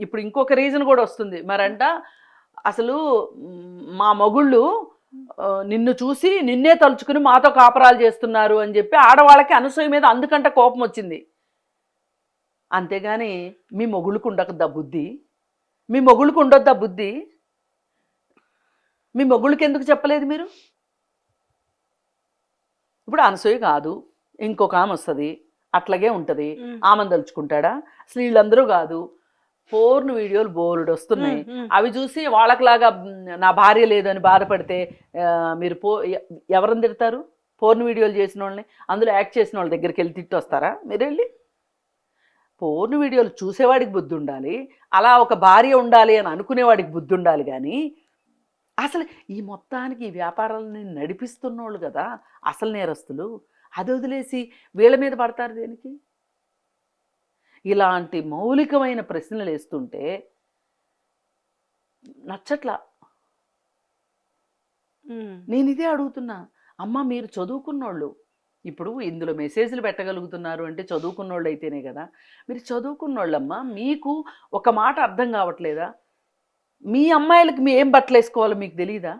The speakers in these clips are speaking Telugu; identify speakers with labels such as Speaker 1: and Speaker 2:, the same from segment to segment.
Speaker 1: ఇప్పుడు ఇంకొక రీజన్ కూడా వస్తుంది మరంట అసలు మా మగుళ్ళు నిన్ను చూసి నిన్నే తలుచుకుని మాతో కాపరాలు చేస్తున్నారు అని చెప్పి ఆడవాళ్ళకి అనసూయ మీద అందుకంటే కోపం వచ్చింది. అంతేగాని మీ మొగుళ్ళకు ఉండకద్దా బుద్ధి? మీ మొగుళ్ళకు ఉండొద్దా బుద్ధి? మీ మొగుళ్ళకి ఎందుకు చెప్పలేదు మీరు? ఇప్పుడు అనసూయ కాదు, ఇంకొక ఆమె వస్తుంది, అట్లాగే ఉంటుంది, ఆమెను తలుచుకుంటాడా? అసలు వీళ్ళందరూ కాదు, పోర్న్ వీడియోలు బోల్డ్ వస్తున్నాయి. అవి చూసి వాళ్ళకిలాగా నా భార్య లేదని బాధపడితే మీరు ఎవరిని తిడతారు? పోర్న్ వీడియోలు చేసిన వాళ్ళని, అందులో యాక్ట్ చేసిన వాళ్ళ దగ్గరికి వెళ్ళి తిట్టి వస్తారా మీరు వెళ్ళి? పోర్న్ వీడియోలు చూసేవాడికి బుద్ధి ఉండాలి, అలా ఒక భార్య ఉండాలి అని అనుకునేవాడికి బుద్ధి ఉండాలి. కానీ అసలు ఈ మొత్తానికి ఈ వ్యాపారాలని నడిపిస్తున్నోళ్ళు కదా అసలు నేరస్తులు. అది వదిలేసి వీళ్ళ మీద పడతారు దేనికి? ఇలాంటి మౌలికమైన ప్రశ్నలు వేస్తుంటే నచ్చట్లా. నేను ఇదే అడుగుతున్నా, అమ్మ మీరు చదువుకున్నోళ్ళు, ఇప్పుడు ఇందులో మెసేజ్లు పెట్టగలుగుతున్నారు అంటే చదువుకున్నోళ్ళు అయితేనే కదా. మీరు చదువుకున్నోళ్ళమ్మా, మీకు ఒక మాట అర్థం కావట్లేదా? మీ అమ్మాయిలకు మీ ఏం బట్టలు వేసుకోవాలో మీకు తెలీదా?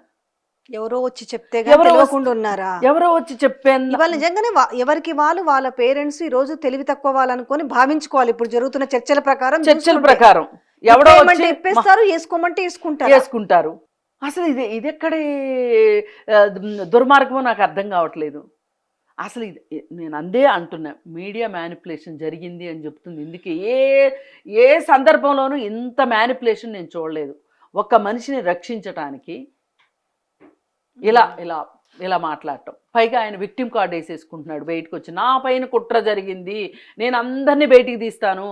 Speaker 2: ఎవరో వచ్చి చెప్తే తెలియకుండా ఉన్నారా?
Speaker 1: ఎవరో వచ్చి చెప్పాను.
Speaker 2: ఇవాళ నిజంగానే ఎవరికి వాళ్ళ పేరెంట్స్ ఈ రోజు తెలివి తక్కువ వాళ్ళనుకొని భావించుకోవాలి. ఇప్పుడు జరుగుతున్న చర్చల ప్రకారం ఎవడో ఇప్పేస్తారు, వేసుకోమంటే
Speaker 1: వేసుకుంటారు. అసలు ఇది ఎక్కడే దుర్మార్గమో నాకు అర్థం కావట్లేదు. అసలు నేను అందే అంటున్నా, మీడియా మ్యానిపులేషన్ జరిగింది అని చెప్తుంది. ఇందుకే ఏ సందర్భంలోనూ ఇంత మ్యానిపులేషన్ నేను చూడలేదు. ఒక మనిషిని రక్షించటానికి ఇలా ఇలా ఇలా మాట్లాడటం, పైగా ఆయన విక్టిమ్ కార్డ్ వేసేసుకుంటున్నాడు బయటకు వచ్చి, నా పైన కుట్ర జరిగింది, నేను అందరినీ బయటికి తీస్తాను.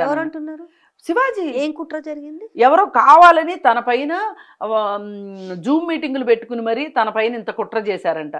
Speaker 2: ఎవరంటున్నారు?
Speaker 1: శివాజీ.
Speaker 2: ఏం కుట్ర జరిగింది?
Speaker 1: ఎవరో కావాలని తన పైన జూమ్ మీటింగులు పెట్టుకుని మరి తన పైన ఇంత కుట్ర చేశారంట.